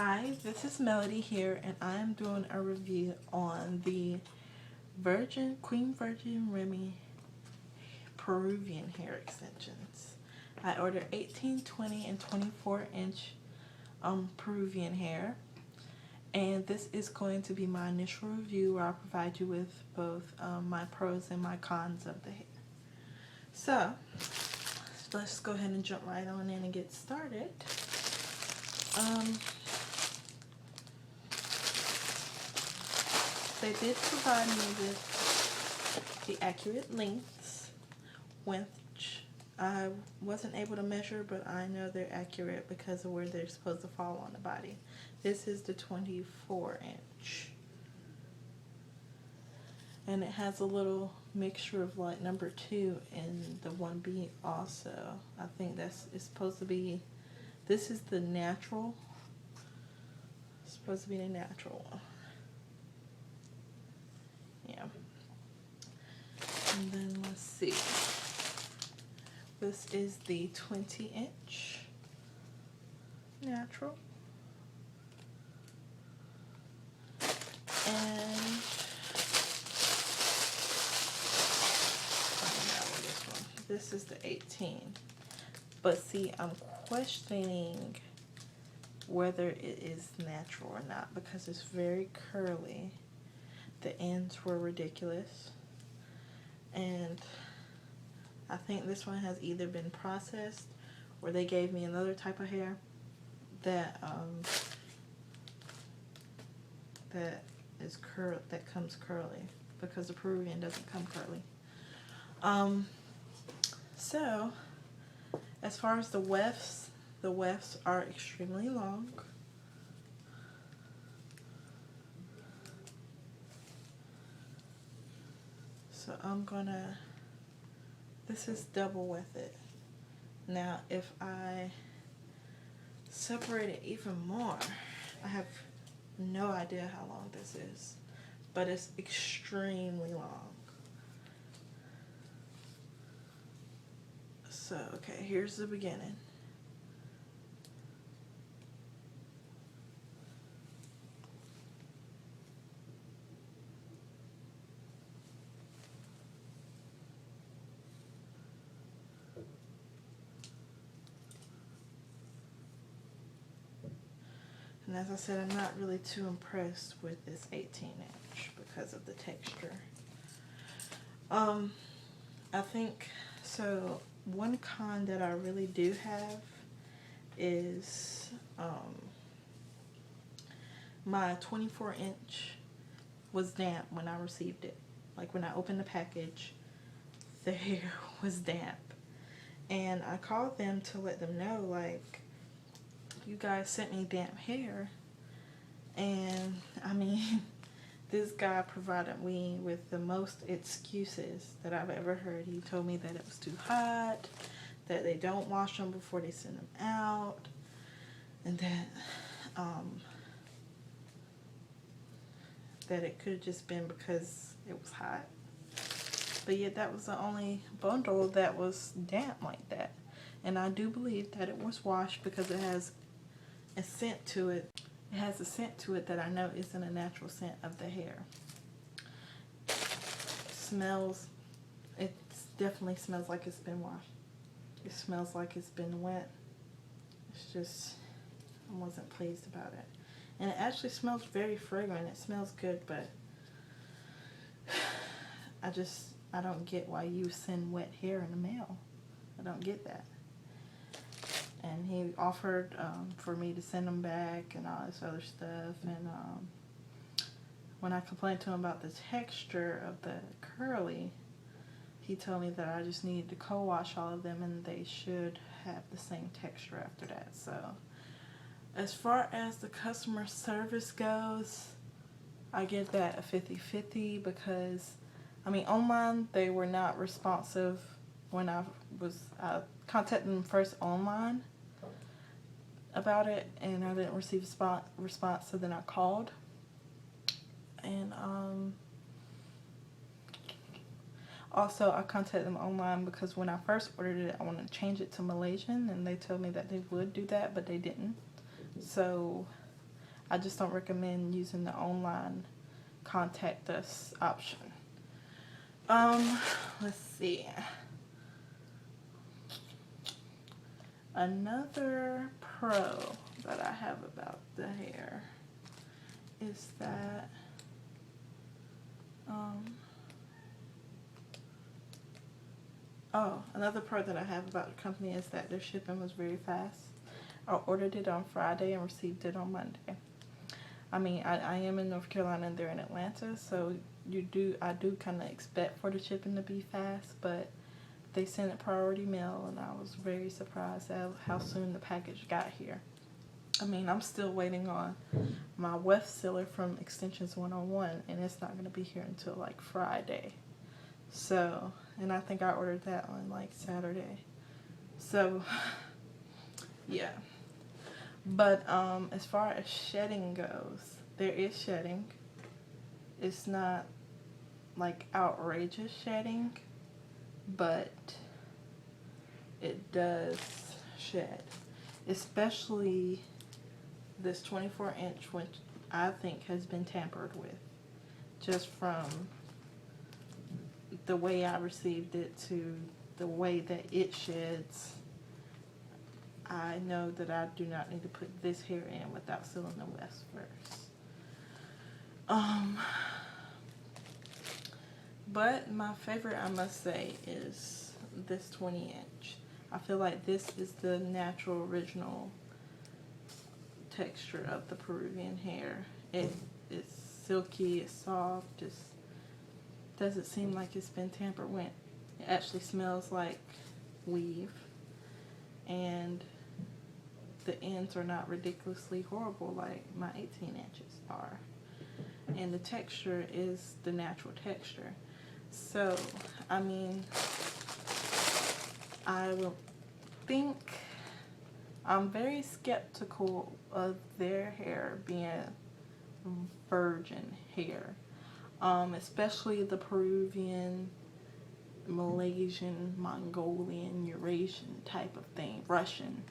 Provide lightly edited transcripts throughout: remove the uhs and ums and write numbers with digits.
Hi, this is Melody here, and I am doing a review on the Queen Virgin Remy Peruvian hair extensions. I ordered 18, 20, and 24-inch Peruvian hair, and this is going to be my initial review where I'll provide you with both my pros and my cons of the hair. So, let's go ahead and jump right on in and get started. They did provide me with the accurate lengths, which I wasn't able to measure, but I know they're accurate because of where they're supposed to fall on the body. This is the 24-inch. And it has a little mixture of like number 2 and the 1B also. I think it's supposed to be, this is the natural. It's supposed to be the natural one. Yeah. And then let's see. This is the 20-inch natural. And this is the 18. But see, I'm questioning whether it is natural or not because it's very curly. The ends were ridiculous. And I think this one has either been processed or they gave me another type of hair that that comes curly, because the Peruvian doesn't come curly. So as far as the wefts are extremely long. So this is double wefted. Now if I separate it even more, I have no idea how long this is, but it's extremely long. So, okay, here's the beginning. And as I said, I'm not really too impressed with this 18-inch because of the texture. I think, so one con that I really do have is my 24-inch was damp when I received it. Like when I opened the package, the hair was damp. And I called them to let them know, like, you guys sent me damp hair. And I mean, this guy provided me with the most excuses that I've ever heard. He told me that it was too hot, that they don't wash them before they send them out, and that it could have just been because it was hot. But yet that was the only bundle that was damp like that. And I do believe that it was washed because it has a scent to it. It has a scent to it that I know isn't a natural scent of the hair. It definitely smells like it's been washed. It smells like it's been wet. It's just, I wasn't pleased about it. And it actually smells very fragrant. It smells good, but I don't get why you send wet hair in the mail. I don't get that. And he offered for me to send them back and all this other stuff. And when I complained to him about the texture of the curly, he told me that I just needed to co-wash all of them and they should have the same texture after that. So as far as the customer service goes, I give that a 50-50 because, I mean, online they were not responsive when I contacted them first online about it, and I didn't receive a response, so then I called. And also I contacted them online because when I first ordered it, I wanted to change it to Malaysian, and they told me that they would do that, but they didn't. So I just don't recommend using the online contact us option. Let's see. Another pro that I have about the hair is that another pro that I have about the company is that their shipping was very fast. I ordered it on Friday and received it on Monday. I mean, I am in North Carolina and they're in Atlanta, so I do kind of expect for the shipping to be fast, but they sent it priority mail, and I was very surprised at how soon the package got here. I mean, I'm still waiting on my weft sealer from Extensions 101, and it's not going to be here until like Friday. So, and I think I ordered that on like Saturday. So, yeah. But as far as shedding goes, there is shedding. It's not like outrageous shedding, but it does shed. Especially this 24-inch, which I think has been tampered with. Just from the way I received it to the way that it sheds, I know that I do not need to put this hair in without sealing the wefts first. But my favorite, I must say, is this 20-inch. I feel like this is the natural, original texture of the Peruvian hair. It's silky, it's soft, it doesn't seem like it's been tampered with. It actually smells like weave, and the ends are not ridiculously horrible like my 18 inches are. And the texture is the natural texture. So, I mean, I will think, I'm very skeptical of their hair being virgin hair. Especially the Peruvian, Malaysian, Mongolian, Eurasian type of thing, Russian.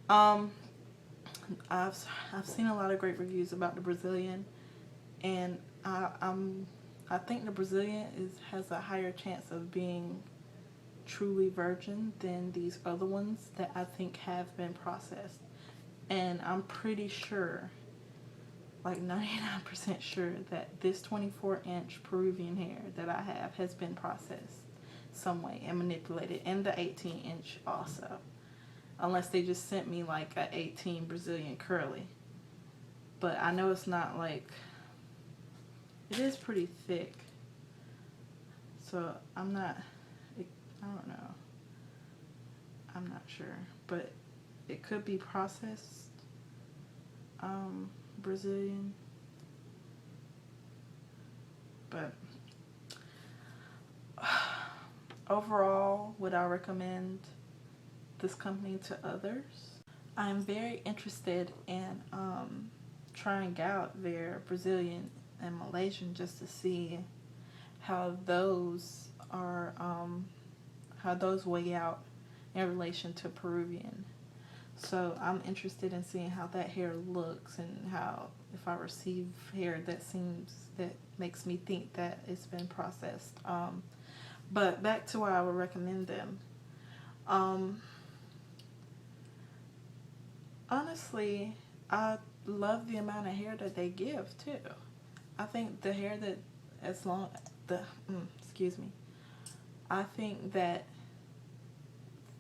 I've seen a lot of great reviews about the Brazilian, and I think the Brazilian has a higher chance of being truly virgin than these other ones that I think have been processed. And I'm pretty sure, like 99% sure, that this 24-inch Peruvian hair that I have has been processed some way and manipulated, and the 18-inch also. Unless they just sent me like a 18 Brazilian curly. But I know it's not like, it is pretty thick. So I don't know. I'm not sure. But it could be processed Brazilian. But overall, would I recommend this company to others? I'm very interested in trying out their Brazilian and Malaysian just to see how those are, how those weigh out in relation to Peruvian. So I'm interested in seeing how that hair looks, and how, if I receive hair that makes me think that it's been processed. But back to why I would recommend them. Honestly, I love the amount of hair that they give too. I think the hair that, I think that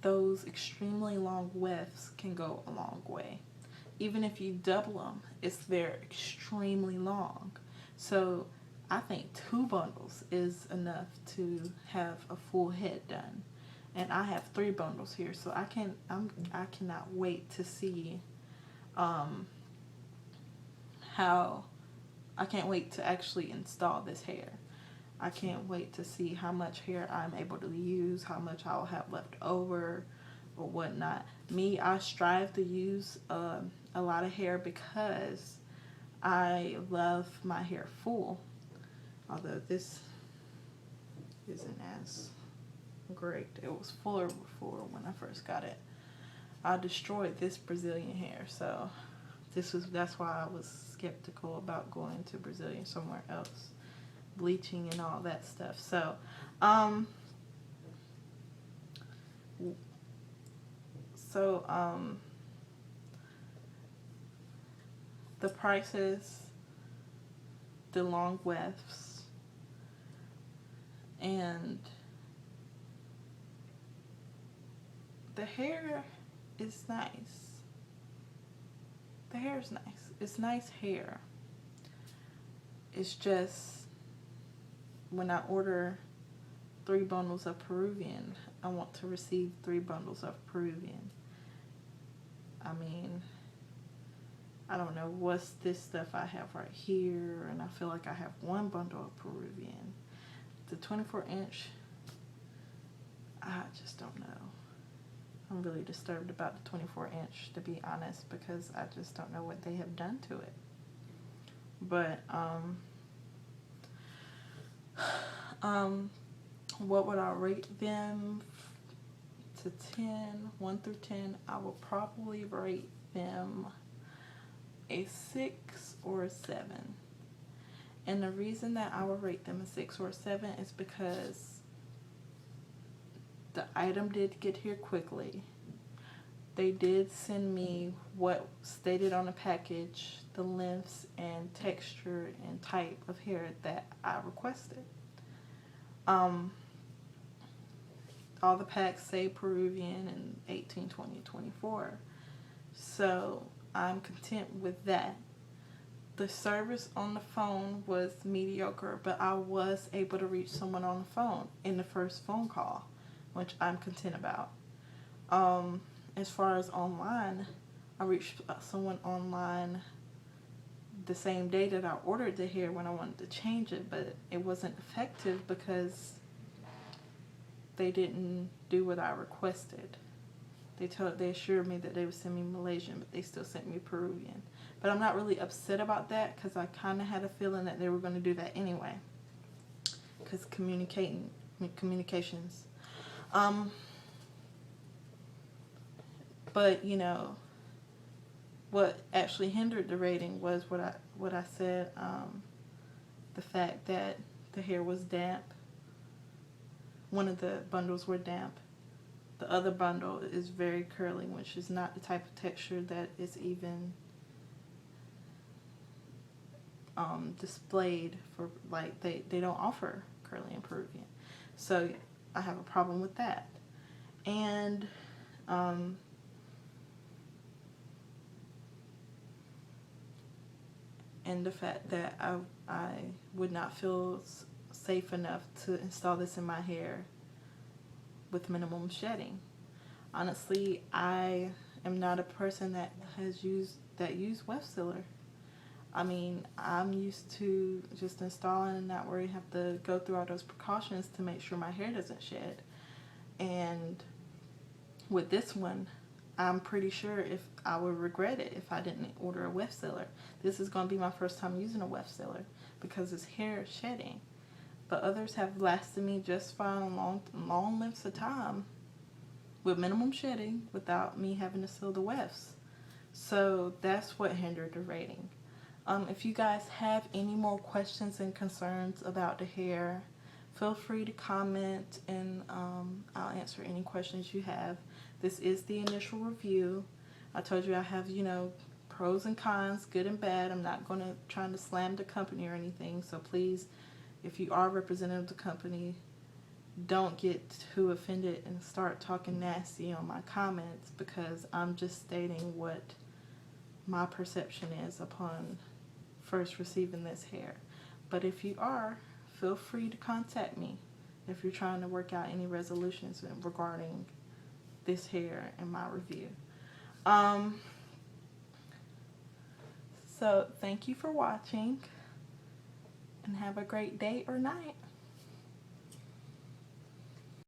those extremely long wefts can go a long way. Even if you double them, they're extremely long. So I think 2 bundles is enough to have a full head done. And I have 3 bundles here, so I cannot wait to see I can't wait to actually install this hair. I can't wait to see how much hair I'm able to use, how much I'll have left over or whatnot. I strive to use a lot of hair because I love my hair full. Although this isn't as great. It was fuller before when I first got it. I destroyed this Brazilian hair, so that's why I was skeptical about going to Brazilian somewhere else, bleaching and all that stuff. So, the prices, the long wefts, and the hair is nice. The hair is nice. It's nice hair. It's just when I order 3 bundles of Peruvian, I want to receive 3 bundles of Peruvian. I mean, I don't know what's this stuff I have right here, and I feel like I have 1 bundle of Peruvian. The 24-inch, I just don't know. I'm really disturbed about the 24-inch, to be honest, because I just don't know what they have done to it. But, what would I rate them to 10, 1 through 10? I will probably rate them a 6 or a 7. And the reason that I would rate them a 6 or a 7 is because the item did get here quickly. They did send me what stated on the package, the lengths and texture and type of hair that I requested. All the packs say Peruvian and 18, 20, 24. So I'm content with that. The service on the phone was mediocre, but I was able to reach someone on the phone in the first phone call, which I'm content about. As far as online, I reached someone online the same day that I ordered the hair when I wanted to change it, but it wasn't effective because they didn't do what I requested. They assured me that they would send me Malaysian, but they still sent me Peruvian. But I'm not really upset about that because I kind of had a feeling that they were going to do that anyway. Because communications. But you know, what actually hindered the rating was what I said. The fact that the hair was damp. One of the bundles were damp. The other bundle is very curly, which is not the type of texture that is even displayed for, like, they don't offer curly and Peruvian. So I have a problem with that. And the fact that I would not feel safe enough to install this in my hair with minimum shedding. Honestly, I am not a person that use weft sealer. I mean, I'm used to just installing and not worry have to go through all those precautions to make sure my hair doesn't shed. And with this one, I'm pretty sure if I would regret it if I didn't order a weft sealer. This is going to be my first time using a weft sealer because it's hair shedding. But others have lasted me just fine long lengths of time with minimum shedding without me having to seal the wefts. So that's what hindered the rating. If you guys have any more questions and concerns about the hair, feel free to comment and I'll answer any questions you have. This is the initial review. I told you I have, pros and cons, good and bad. I'm not going to try to slam the company or anything. So please, if you are a representative of the company, don't get too offended and start talking nasty on my comments because I'm just stating what my perception is upon first receiving this hair. But if you are, feel free to contact me if you're trying to work out any resolutions regarding this hair and my review. So thank you for watching and have a great day or night.